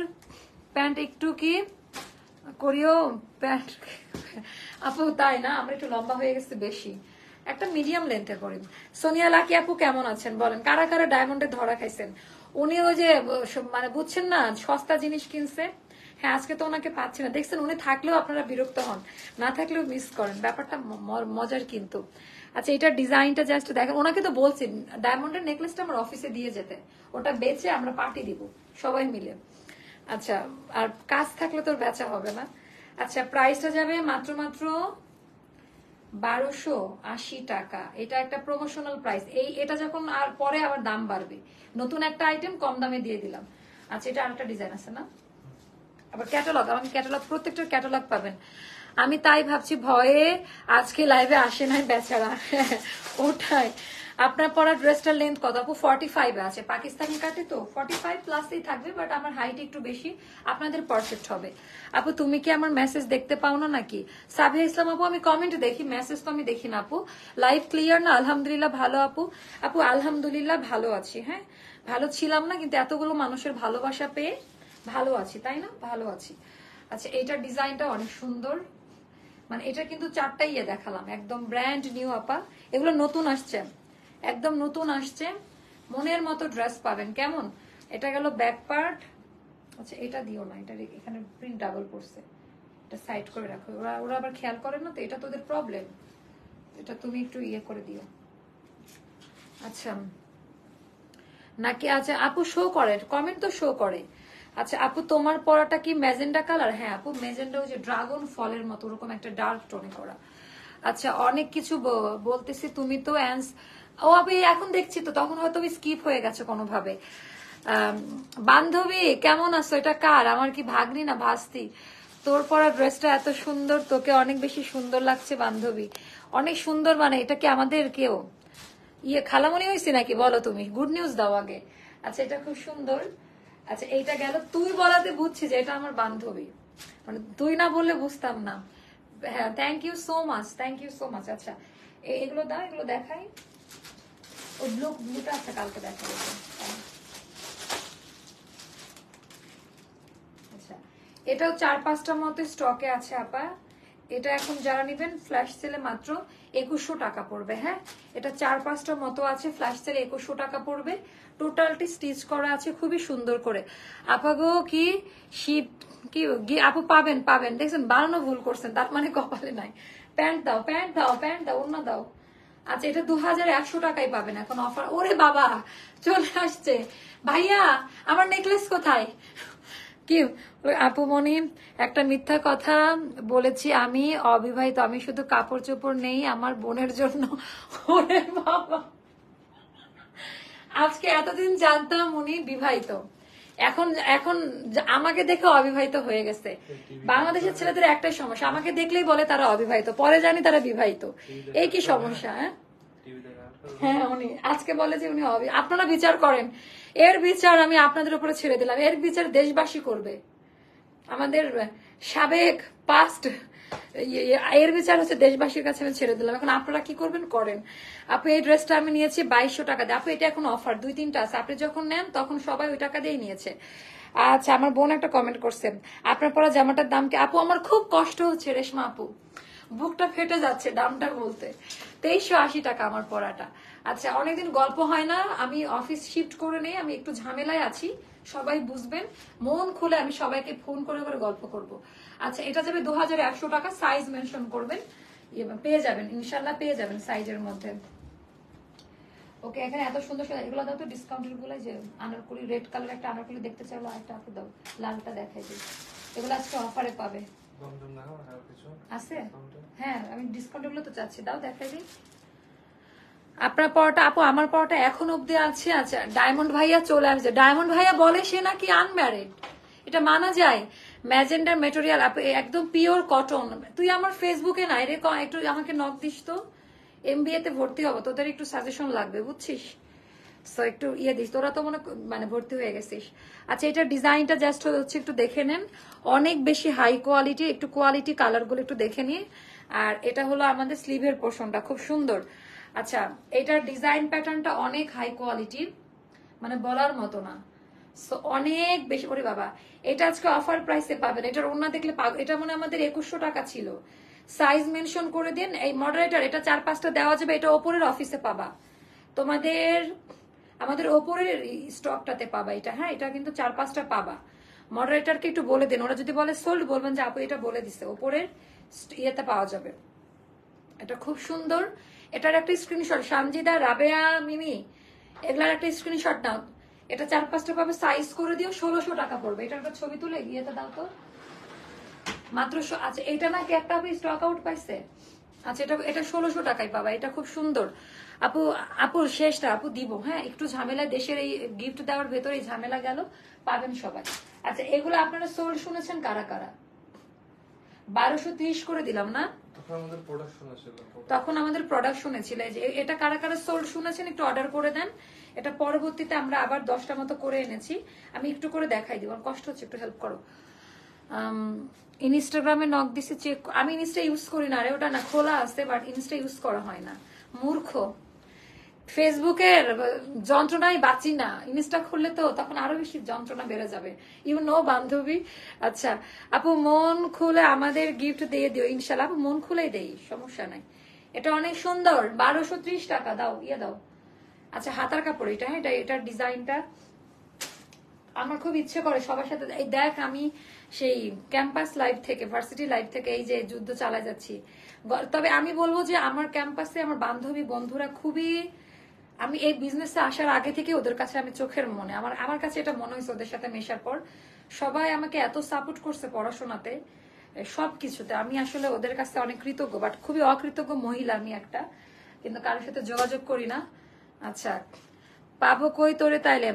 প্যান্ট একটু কি করিও প্যান্ট আপু? তাই না, আমরা একটু লম্বা হয়ে গেছে বেশি, একটা মিডিয়াম লেন্থে করি। সোনিয়া লাকি আপু কেমন আছেন বলেন, কারা কারা ডায়মন্ডে ধরা খাইছেন? উনি ওই যে মানে বুঝছেন না, সস্তা জিনিস কিনছে। হ্যাঁ আজকে তো ওনাকে পাচ্ছি না, দেখছেন উনি থাকলেও আপনারা বিরক্ত হন, না থাকলেও মিস করেন, ব্যাপারটা মজার কিন্তু। আচ্ছা এটার ডিজাইনটা জাস্ট দেখেন, ওনাকে তো বলছি ডায়মন্ডের নেকলেসটা আমার অফিসে দিয়ে যেতে, ওটা বেচে আমরা পার্টি দিব সবাই মিলে। আচ্ছা আর কাজ থাকলে তোর বেচা হবে না। আচ্ছা প্রাইসটা যাবে মাত্র 1280 টাকা। এটা একটা প্রমোশনাল প্রাইস, এটা যখন আর পরে আবার দাম বাড়বে, নতুন একটা আইটেম কম দামে দিয়ে দিলাম। আচ্ছা এটা আরেকটা ডিজাইন আছে না, আবার ক্যাটালগ, আমাকে ক্যাটালগ, প্রত্যেকটার ক্যাটালগ পাবেন। আমি তাই ভাবছি ভয়ে আজকে লাইভে আসে নাই বেচারা। ওটাই। আপনার পরা ড্রেসটার লেন্থ কত আপু? 45 আছে, পাকিস্তানি কাটে তো 45 প্লাসই থাকবে, বাট আমার হাইট একটু বেশি, আপনাদের পারফেক্ট হবে। আপু তুমি কি আমার মেসেজ দেখতে পাও না নাকি? সাবিয়া ইসলাম আপু আমি কমেন্ট দেখি, মেসেজ তো আমি দেখি না আপু। লাইভ ক্লিয়ার না? আলহামদুলিল্লাহ ভালো আপু। আপু আলহামদুলিল্লাহ ভালো আছি, হ্যাঁ ভালো ছিলাম না, কিন্তু এতগুলো মানুষের ভালোবাসা পেয়ে ভালো আছি, তাই না? ভালো আছি। আচ্ছা এইটার ডিজাইনটা অনেক সুন্দর, মানে এটা কিন্তু 4টা দেখালাম, একদম ব্র্যান্ড নিউ আপা, এগুলো নতুন আসছে, একদম নতুন আসছে, মনের মতো ড্রেস পাবেন। কেমন? এটা গেল ব্যাক পার্ট। আচ্ছা এটা দিও না, এটা এখানে প্রিন্ট ডাবল পড়ছে, এটা সাইড করে রাখো, ওরা আবার খেয়াল করে না তো, এটা তোদের প্রবলেম, এটা তুমি একটু করে দিও। আচ্ছা নাকি? আচ্ছা আপু শো করে, কমেন্ট তো শো করে। আচ্ছা আপু তোমার পরাটা কি ম্যাজেন্ডা কালার? হ্যাঁ আপু ম্যাজেন্ডা, ওই যে ড্রাগন ফলের মতো ওরকম একটা ডার্ক টোনে করা। আচ্ছা অনেক কিছু বলতেছি, তুমি তো ও আপু এখন দেখছি তো, তখন হয়তো স্কিপ হয়ে গেছে কোনোভাবে। বান্ধবী কেমন আছো? এটা কার? আমার কি ভাগ্নি না ভাস্তি? তোর পরা ড্রেসটা এত সুন্দর, তোকে অনেক বেশি সুন্দর লাগছে বান্ধবী, অনেক সুন্দর। মানে এটা কি আমাদের কেউ খালামণি হয়েছে নাকি বলো তুমি? গুড নিউজ দাও আগে। আচ্ছা এটা খুব সুন্দর। আচ্ছা এইটা গেল, তুই বলাতে বুঝছি যে এটা আমার বান্ধবী, মানে তুই না বললে বুঝতাম না। হ্যাঁ thank you so much, thank you so much. আচ্ছা এগুলো দাও, এগুলো দেখাই। ওই ব্লুটা আছে, কালকে দেখাবো। আচ্ছা এটাও 4-5টার মতো স্টকে আছে আপা। এটা এখন যারা নিবেন ফ্ল্যাশ সেলে মাত্র 2100 টাকা পড়বে। হ্যাঁ এটা 4-5টার মতো আছে, ফ্ল্যাশ সেলে 2100 টাকা পড়বে। টোটালটি স্টিচ করা আছে খুবই সুন্দর করে। আপাগো কি শীত কি আপু? পাবেন পাবেন, দেখছেন বানানো ভুল করছেন, তার মানে কপালে নাই। প্যান্ট দাও, প্যান্ট দাও, প্যান্ট দাও, অন্য দাও। আচ্ছা এটা 2100 টাকায় পাবেন এখন অফার। ওরে বাবা চলে আসছে ভাইয়া, আমার নেকলেস কোথায়? কি আপু মনি, একটা মিথ্যা কথা বলেছি, আমি অবিবাহিত, আমি শুধু কাপড় চোপড় নেই আমার বোনের জন্য। ওরে বাবা, আজকে এতদিন জানতাম উনি বিবাহিত, এখন এখন আমাকে দেখে অবিবাহিত হয়ে গেছে। বাংলাদেশের ছেলেদের একটাই সমস্যা, আমাকে দেখলেই বলে তারা অবিবাহিত, পরে জানি তারা বিবাহিত। এই কি সমস্যা? হ্যাঁ উনি আজকে বলে যে উনি আপনারা বিচার করেন, এর বিচার আমি আপনাদের উপরে ছেড়ে দিলাম, এর বিচার দেশবাসী করবে, আমাদের সাবেক পাস্ট, এর বিচার হচ্ছে দেশবাসীর কাছে আমি ছেড়ে দিলাম, এখন আপনারা কি করবেন করেন। আপু এই ড্রেসটা আমি নিয়েছি 2200 টাকা দিয়ে। আপু এটা এখন অফার 2-3টা আছে, আপনি যখন নেন তখন সবাই ওই টাকা দিয়েই নিয়েছে। আচ্ছা আমার বোন একটা কমেন্ট করছেন, আপনার পরা জামাটার দাম কি? আপু আমার খুব কষ্ট হচ্ছে রেশমা আপু, বুকটা ফেটে যাচ্ছে দামটা বলতে। 2380 টাকা আমার পরাটা। আচ্ছা অনেকদিন গল্প হয় না, আমি অফিস শিফট করে নেই, আমি একটু ঝামেলায় আছি, সবাই বুঝবেন, মন খুলে আমি সবাইকে ফোন করে করে গল্প করব। আচ্ছা এটা যাবে 2100 টাকা, সাইজ মেনশন করবেন, পেয়ে যাবেন ইনশাল্লাহ, পেয়ে যাবেন সাইজের মধ্যে। ওকে এখানে এত সুন্দর সুন্দর এগুলো দাও তো, ডিসকাউন্টের গুলো, যে আনারকলি রেড কালার একটা আনারকলি দেখতে চাইলো, একটা আপু দাও, লালটা দেখাই দিই, এগুলো আজকে অফারে পাবে। আছে? হ্যাঁ, আমি ডিসকাউন্ট গুলো তো চাচ্ছি, দাও দেখাই দিই। আপনার পরোটা আপু, আমার পরোটা এখন অব্দি আছে। আচ্ছা, ডায়মন্ড ভাইয়া চলে আসছে। ডায়মন্ড ভাইয়া বলে সে নাকি আনম্যারিড, এটা মানা যায়। ম্যাজেন্ডার মেটেরিয়াল একদম পিওর কটন। তুই আমার ফেসবুকে নাই রে, একটু আমাকে নক দিস তো। এমবিএ তে ভর্তি হবো, তোদের একটু সাজেশন লাগবে বুঝছিস। সো একটু ইয়ে দিস, তোরা তো মানে ভর্তি হয়ে গেছিস। আচ্ছা, এটার ডিজাইনটা জাস্ট হচ্ছে একটু দেখে নেন, অনেক বেশি হাই কোয়ালিটি। একটু কোয়ালিটি কালারগুলো একটু দেখে নিন। আর এটা হলো আমাদের স্লিভের পোর্শনটা, খুব সুন্দর। আচ্ছা, এটার ডিজাইন প্যাটার্নটা অনেক হাই কোয়ালিটির, মানে বলার মতো না। সো অনেক বেশি করে বাবা, এটা আজকে অফার প্রাইসে পাবেন। এটার ওড়না দেখলে এটা মনে আমাদের 2100 টাকা ছিল। সাইজ মেনশন করে দিন। এই মডারেটর এটা 4-5টা দেওয়া যাবে। এটা ওপরের অফিসে পাবা, তোমাদের আমাদের ওপরের স্টকটাতে পাবা এটা। হ্যাঁ, এটা কিন্তু 4-5টা পাবা। মডারেটরকে একটু বলে দিন, ওরা যদি বলে সোল্ড, বলবেন যে আপু এটা বলে দিছে, ওপরের ইয়েতে পাওয়া যাবে। এটা খুব সুন্দর। এটার একটা স্ক্রিনশট, সানজিদা, রাবেয়া, মিমি, এগুলার একটা স্ক্রিনশট নাও। এটা 4-5টা পাবে, সাইজ করে দিও। 1600 টাকা পড়বে। এটার একটা ছবি তুলে গিয়েতে দাও তো মাত্র। আচ্ছা, এটা নাকি একটা স্টক আউট পাইছে। আচ্ছা, এটা 1600 টাকায় পাবা। এটা খুব সুন্দর আপু। আপুর শেষটা আপু দিব। হ্যাঁ, একটু ঝামেলা, দেশের এই গিফট দেওয়ার ভেতরে এই ঝামেলা গেল, পাবেন সবাই। আচ্ছা, এগুলো আপনারা সোল্ড শুনেছেন কারা কারা? 1230 করে দিলাম না তখন আমাদের প্রোডাকশনে ছিল। যে এটা কারা কারা সোল্ড শুনেছেন একটু অর্ডার করে দেন। এটা পরবর্তীতে আমরা আবার 10টা মতো করে এনেছি, আমি একটু করে দেখাই দিব, কষ্ট হচ্ছে, একটু হেল্প করো। ইনস্টাগ্রামে নক দিছি, চেক। আমি ইনস্টা ইউজ করি না রে, ওটা না খোলা আছে, বাট ইনস্টা ইউজ করা হয় না। মূর্খ, ফেসবুকের যন্ত্রণায় বাঁচি না। ইনস্টা খুললে তো তখন আরো বেশি যন্ত্রণা বেড়ে যাবে, ইউ নো বান্ধবী। আচ্ছা আপু, মন খুলে আমাদের গিফট দিয়ে দিও ইনশাল্লাহ। আপু মন খুলেই দেই, সমস্যা নাই। এটা অনেক সুন্দর, 1230 টাকা দাও, ইয়ে দাও। আচ্ছা, হাতার কাপড় এটা। হ্যাঁ, এটার ডিজাইনটা আমার খুব ইচ্ছে করে সবার সাথে। এই দেখ, আমি সেই ক্যাম্পাস লাইফ থেকে, ভার্সিটি লাইফ থেকে এই যে যুদ্ধ চালা যাচ্ছি। তবে আমি বলবো যে আমার ক্যাম্পাসে আমার বান্ধবী বন্ধুরা খুবই, আমি এই বিজনেসে আসার আগে থেকে ওদের কাছে আমি চোখের মনে, আমার কাছে এটা মনে হয়েছে ওদের সাথে মেশার পর। সবাই আমাকে এত সাপোর্ট করছে পড়াশোনাতে, সবকিছুতে। আমি আসলে ওদের কাছে অনেক কৃতজ্ঞ, বাট খুবই অকৃতজ্ঞ মহিলা আমি একটা, কিন্তু কারোর সাথে যোগাযোগ করি না। আচ্ছা, পাবো কই তোরে তাইলে?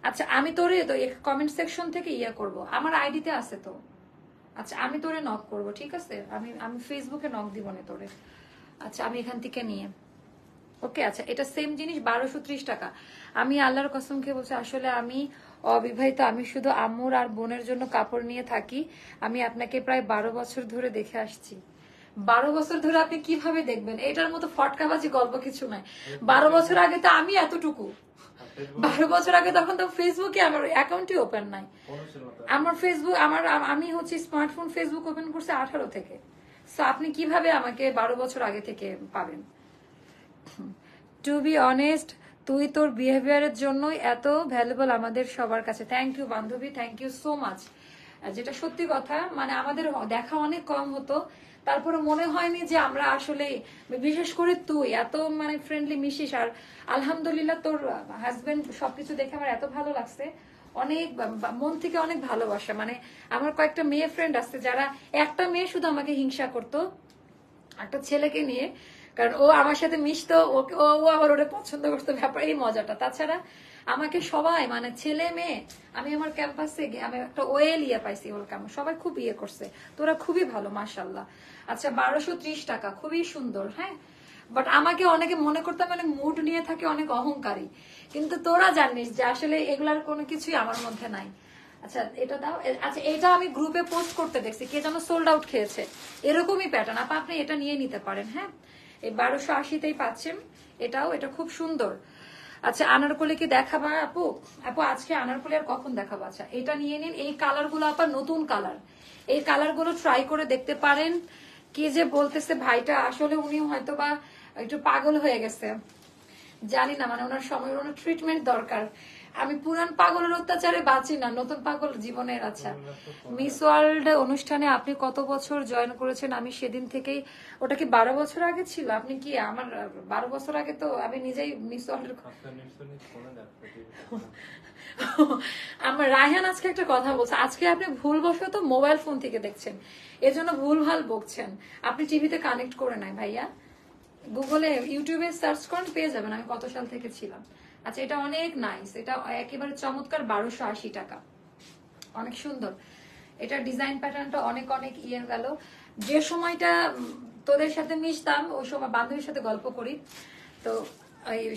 আচ্ছা, আমি তোরে তো কমেন্ট সেকশন থেকে ইয়ে করব, আমার আইডিতে আছে তো। আচ্ছা, আমি তোরে নক করব, ঠিক আছে? আমি ফেসবুকে নক দিব না তোরে। আচ্ছা, আমি এখান থেকে নিয়ে, ওকে। আচ্ছা, এটা সেম জিনিস, 1230 টাকা। আমি আল্লাহর কসম খেয়ে বলছি, আসলে আমি অবিবাহিত, আমি শুধু আম্মুর আর বোনের জন্য কাপড় নিয়ে থাকি। আমি আপনাকে প্রায় 12 বছর ধরে দেখে আসছি। 12 বছর ধরে আপনি কিভাবে দেখবেন? এটার মতো ফটকাবাজি গল্প কিছু নাই। 12 বছর আগে তো আমি এতটুকু, 12 বছর আগে তখন তো ফেসবুকে আমার অ্যাকাউন্টই ওপেন নাই। আমার ফেসবুক, আমি হচ্ছে স্মার্টফোন ফেসবুক ওপেন করছে 18 থেকে। সো আপনি কিভাবে আমাকে 12 বছর আগে থেকে পাবেন? টু বি অনেস্ট, তুই তোর বিহেভিয়ারের জন্যই এত ভ্যালুয়েবল আমাদের সবার কাছে। থ্যাংক ইউ বান্ধবী, থ্যাংক ইউ সো মাচ। যেটা সত্যি কথা, মানে আমাদের দেখা অনেক কম হতো, তারপরে মনে হয়নি যে আমরা আসলে, বিশেষ করে তুই এত মানে ফ্রেন্ডলি মিশিস। আর আলহামদুলিল্লাহ তোর হাজবেন্ড, সবকিছু দেখে আমার এত ভালো লাগছে, অনেক মন থেকে অনেক ভালোবাসা। মানে আমার কয়েকটা মেয়ে ফ্রেন্ড আছে যারা, একটা মেয়ে শুধু আমাকে হিংসা করতো একটা ছেলেকে নিয়ে, কারণ ও আমার সাথে মিশতো, ও আবার ওটা পছন্দ করতো, ব্যাপার এই মজাটা। তাছাড়া আমাকে সবাই, মানে ছেলে মেয়ে, আমি আমার ক্যাম্পাসে আমি একটা ওয়েল ইয়ে পাইছি, ওয়েলকাম, সবাই খুব ইয়ে করছে। তোরা খুবই ভালো, মাশাল্লাহ। আচ্ছা, 1230 টাকা, খুবই সুন্দর। হ্যাঁ, বাট আমাকে অনেকে মনে করতাম অনেক মুড নিয়ে থাকে, অনেক অহংকারী, কিন্তু তোরা জানিস যে আসলে এগুলার কোনো কিছুই আমার মধ্যে নাই। আচ্ছা, এটা দাও। আচ্ছা, এটা আমি গ্রুপে পোস্ট করতে দেখছি, কে যেন সোল্ড আউট খেয়েছে, এরকমই প্যাটার্ন। আপনি এটা নিয়ে নিতে পারেন। হ্যাঁ, এই 1280তেই পাচ্ছেন এটাও, এটা খুব সুন্দর। আচ্ছা, আনারকলি কি দেখাবা আপু? আপু আজকে আনারকলি আর কখন দেখাবো? আচ্ছা, এটা নিয়ে নিন। এই কালার গুলো আপনার নতুন কালার, এই কালার গুলো ট্রাই করে দেখতে পারেন। কি যে বলতেছে ভাইটা, আসলে উনি হয়তো বা একটু পাগল হয়ে গেছে, জানি না, মানে ওনার সময়, ওনার ট্রিটমেন্ট দরকার। আমি পুরান পাগলের অত্যাচারে বাঁচি না, নতুন পাগল জীবনের। আচ্ছা, মিস ওয়ার্ল্ড অনুষ্ঠানে আপনি কত বছর জয়েন করেছেন? আমি সেদিন থেকেই, ওটা কি 12 বছর আগে ছিল? আপনি কি আমার 12 বছর আগে তো আমি নিজেই মিস ওয়ার্ল্ড। আমার রায়হান আজকে একটা কথা বলছে, আজকে আপনি ভুলবশত মোবাইল ফোন থেকে দেখছেন, এজন্য ভুলভাল বকছেন। আপনি টিভিতে কানেক্ট করে নাই ভাইয়া, গুগলে ইউটিউবে সার্চ করেন পেয়ে যাবেন আমি কত সাল থেকে ছিলাম। আচ্ছা, এটা অনেক নাইস, এটা একেবারে চমৎকার, 1280 টাকা, অনেক সুন্দর। এটা ডিজাইন প্যাটার্নটা অনেক অনেক ইয়ে গেল। যে সময়টা তোদের সাথে মিশতাম, ওই সময় বান্ধবীর সাথে গল্প করি, তো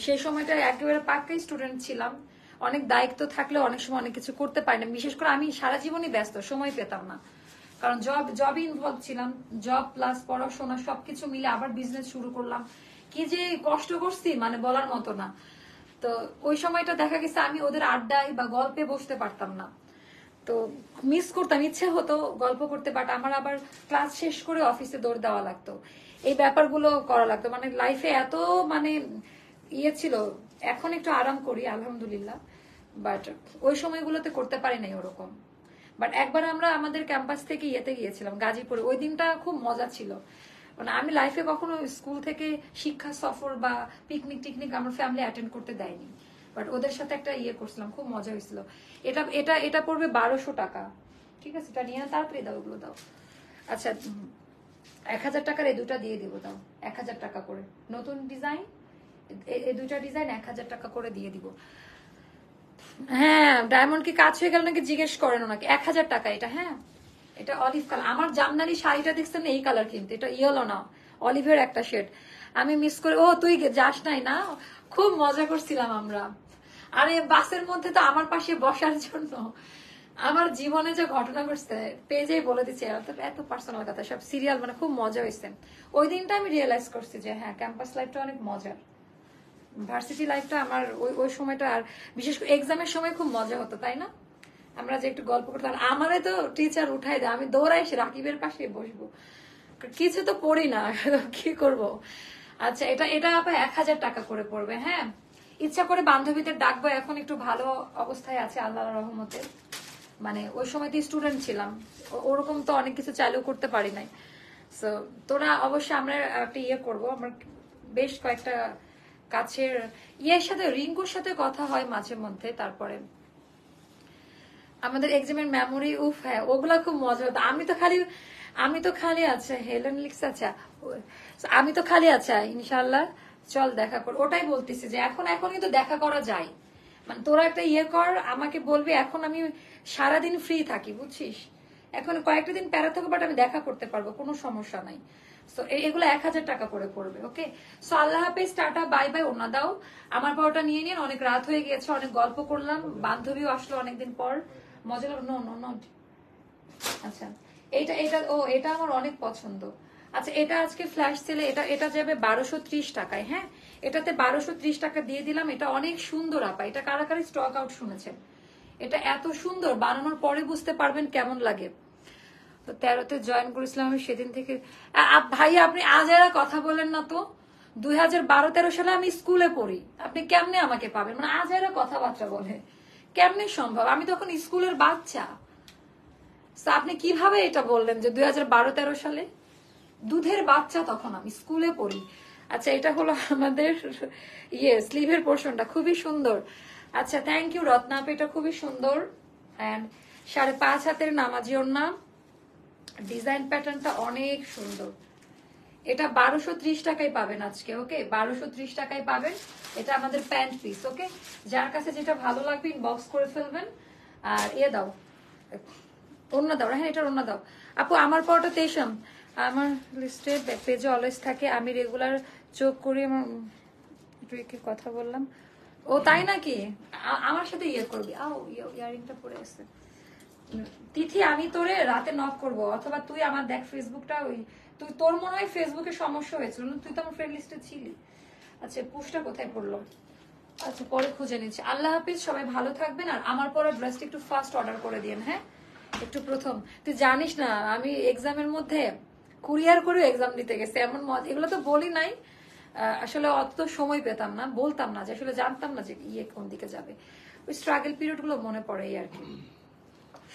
সেই সময়টা একেবারে পাক্কাই স্টুডেন্ট ছিলাম। অনেক দায়িত্ব থাকলে অনেক সময় অনেক কিছু করতে পারি না, বিশেষ করে আমি সারা জীবনই ব্যস্ত, সময় পেতাম না, কারণ জবই ইনভলভ ছিলাম। জব প্লাস পড়াশোনা সবকিছু মিলে আবার বিজনেস শুরু করলাম, কি যে কষ্ট করছি মানে বলার মতো না। তো ওই সময়টা দেখা গেছে আমি ওদের আড্ডায় বা গল্পে বসতে পারতাম না, তো মিস করতাম, ইচ্ছে হতো গল্প করতে, বাট আমার আবার ক্লাস শেষ করে অফিসে দৌড় দেওয়া লাগতো, এই ব্যাপারগুলো করা লাগতো, মানে লাইফে এত মানে ইয়ে ছিল। এখন একটু আরাম করি আলহামদুলিল্লাহ, বাট ওই সময়গুলোতে করতে পারি নাই ওরকম। বাট একবার আমরা আমাদের ক্যাম্পাস থেকে ইয়েতে গিয়েছিলাম গাজীপুরে, ওই দিনটা খুব মজা ছিল। মানে আমি লাইফে কখনো স্কুল থেকে শিক্ষা সফর বা পিকনিক টিকনিক আমার ফ্যামিলি অ্যাটেন্ড করতে দেয়নি, বাট ওদের সাথে একটা ইয়ে করছিলাম, খুব মজা হয়েছিল। এটা এটা এটা পড়বে 1200 টাকা, ঠিক আছে? এটা নিয়ে তাড়াতাড়ি দাও, ওগুলো দাও। আচ্ছা, 1000 টাকার এই দুটা দিয়ে দিব, দাও 1000 টাকা করে, নতুন ডিজাইন, এই দুইটা ডিজাইন 1000 টাকা করে দিয়ে দিব। হ্যাঁ, ডায়মন্ড কি কাজ হয়ে গেল নাকি জিজ্ঞেস করেন ওনাকে। 1000 টাকা এটা। হ্যাঁ, এটা অলিভ কালার। আমার জামদানি শাড়িটা দেখছেন এই কালার, কিন্তু এটা ইয়েলো না, অলিভের একটা শেড। আমি মিস করে, ও তুই যাস নাই না, খুব মজা করছিলাম আমরা। আরে বাসের মধ্যে তো আমার পাশে বসার জন্য আমার জীবনে যে ঘটনা ঘটছে পেজেই বলে দিচ্ছি, এত পার্সোনাল কথা, সব সিরিয়াল, মানে খুব মজা হয়েছে। ওই দিনটা আমি রিয়েলাইজ করছি যে হ্যাঁ, ক্যাম্পাস লাইফটা অনেক মজার, ভার্সিটি লাইফটা আমার ওই সময়টা, আর বিশেষ করে এক্সামের সময় খুব মজা হতো, তাই না? আমরা যে একটু গল্প করতাম, আমারে তো টিচার উঠাই দেয়, আমি দৌড়াই এসে রাকিবের পাশে বসবো, কিছু তো পড়ি না, কি করব। আচ্ছা, এটা এটা আপা 1000 টাকা করে পড়বে। হ্যাঁ, ইচ্ছা করে বান্ধবীদের ডাকবো, এখন একটু ভালো অবস্থায় আছে আল্লাহর রহমতে, মানে ওই সময় তো স্টুডেন্ট ছিলাম, ওরকম তো অনেক কিছু চালু করতে পারি নাই। সো তোরা অবশ্যই, আমরা একটা ইয়ে করবো, আমার বেশ কয়েকটা কাছের ইয়ের সাথে, রিঙ্কুর সাথে কথা হয় মাঝে মধ্যে, তারপরে আমাদের এক্সামের মেমোরি, উফ হ্যাঁ, ওগুলা খুব মজা হতো। আমি তো খালি আচ্ছা, হেলেন লিখছে, আচ্ছা আমি তো খালি আচ্ছা, ইনশাল্লাহ চল দেখা কর, ওটাই বলতেছি যে এখন এখন কিন্তু দেখা করা যায়, মানে তোরা একটা ইয়ে কর, আমাকে বলবি, এখন আমি সারাদিন ফ্রি থাকি বুঝছিস, এখন কয়েকটা দিন প্যারা থাকো, বাট আমি দেখা করতে পারবো, কোনো সমস্যা নাই। সো এগুলো 1000 টাকা করে পড়বে। ওকে, সো আল্লাহ হাফেজ, টাটা, বাই বাই। ওনা দাও, আমার পরোটা নিয়ে নিন, অনেক রাত হয়ে গেছে, অনেক গল্প করলাম, বান্ধবীও আসলো অনেকদিন পর, মজা লাগলো। নো নো নো, আচ্ছা এটা এটা ও এটা আমার অনেক পছন্দ। আচ্ছা, এটা আজকে ফ্ল্যাশ সেলে এটা এটা যাবে 1230 টাকায়। হ্যাঁ, এটাতে 1230 টাকা দিয়ে দিলাম। এটা অনেক সুন্দর আপা, এটা কারাকারি স্টক আউট শুনেছেন, এটা এত সুন্দর, বানানোর পরে বুঝতে পারবেন কেমন লাগে। তো 13তে জয়েন করেছিলাম আমি, সেদিন থেকে। ভাই আপনি আজ এরা কথা বলেন না তো, 2012-13 সালে আমি স্কুলে পড়ি, আপনি কেমনে আমাকে পাবেন? মানে আজ এরা কথাবার্তা বলে, কেমনে সম্ভব? আমি তখন স্কুলের বাচ্চা, আপনি কিভাবে এটা বললেন যে 2012-13 সালে? দুধের বাচ্চা তখন, আমি স্কুলে পড়ি। আচ্ছা, এটা হলো আমাদের ইয়ে স্লিভের পোর্শনটা, খুবই সুন্দর। আচ্ছা, থ্যাংক ইউ রত্না আপু, এটা খুবই সুন্দর। অ্যান্ড 5.5 হাতের নামাজি ওড়না, ডিজাইন প্যাটার্নটা অনেক সুন্দর। এটা 1230 টাকায় পাবেন আজকে। ওকে, 1230 টাকায় পাবেন। এটা আমাদের প্যান্ট পিস। ওকে, যার কাছে যেটা ভালো লাগবে ইনবক্স করে ফেলবেন। আর এ দাও, অন্য দাও। হ্যাঁ, এটার অন্য দাও আপু। আমার পরটা তেসম, আমার লিস্টে পেজে অলওয়েজ থাকে, আমি রেগুলার চোখ করি। কথা বললাম, ও তাই নাকি? আমার সাথে ইয়ে করবি, আও ইয়ারিংটা পরে আছে। তিথি, আমি তোরে রাতে নক করব, অথবা তুই আমার দেখ ফেসবুকটা, ওই তুই, তোর মনে হয় ফেসবুকে সমস্যা হয়েছিল না, তুই তো আমার ফ্রেন্ড লিস্টে ছিলি। আচ্ছা, পুশটা কোথায় পড়লো? আচ্ছা, পরে খুঁজে নিচ্ছি। আল্লাহ হাফিজ, সবাই ভালো থাকবেন। আর আমার পরে ড্রেসটা একটু ফার্স্ট অর্ডার করে দিন। হ্যাঁ, একটু প্রথম, তুই জানিস না আমি এক্সামের মধ্যে কুরিয়ার করে এক্সাম দিতে গেছে, এমন মজা। এগুলো তো বলি নাই, আসলে অত সময় পেতাম না, বলতাম না, যে আসলে জানতাম না যে ইয়ে কোন দিকে যাবে। ওই স্ট্রাগল পিরিয়ড গুলো মনে পড়ে এই আর কি।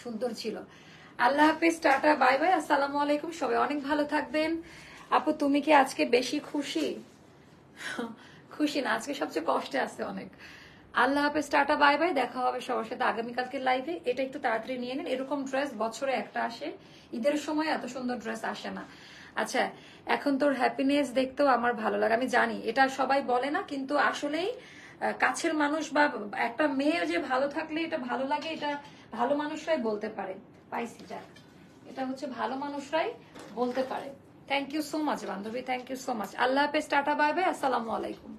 সুন্দর ছিল। আল্লাহ হাফিজ, টাটা, বাই বাই, আসসালামু আলাইকুম। সবাই অনেক ভালো থাকবেন। আপু তুমি কি আজকে বেশি খুশি? খুশি না, আজকে সবচেয়ে কষ্টে আছে অনেক। আল্লাহ হাফেজ, টাটা, বাই বাই, দেখা হবে সবার সাথে আগামীকালকে লাইভে। এটা একটু তাড়াতাড়ি নিয়ে নিন, এরকম ড্রেস বছরে একটা আসে, ঈদের সময় এত সুন্দর ড্রেস আসে না। আচ্ছা, এখন তোর হ্যাপিনেস দেখতেও আমার ভালো লাগে, আমি জানি এটা সবাই বলে না, কিন্তু আসলেই কাছের মানুষ বা একটা মেয়ে যে ভালো থাকলে এটা ভালো লাগে, এটা ভালো মানুষরাই বলতে পারে। পাইছি, যাক, এটা হচ্ছে ভালো মানুষরাই বলতে পারে। থ্যাংক ইউ সো মাচ বান্ধবী, থ্যাংক ইউ সো মাচ। আল্লাহ হাফেজ, টাটা, বাই বাই, আসসালামু আলাইকুম।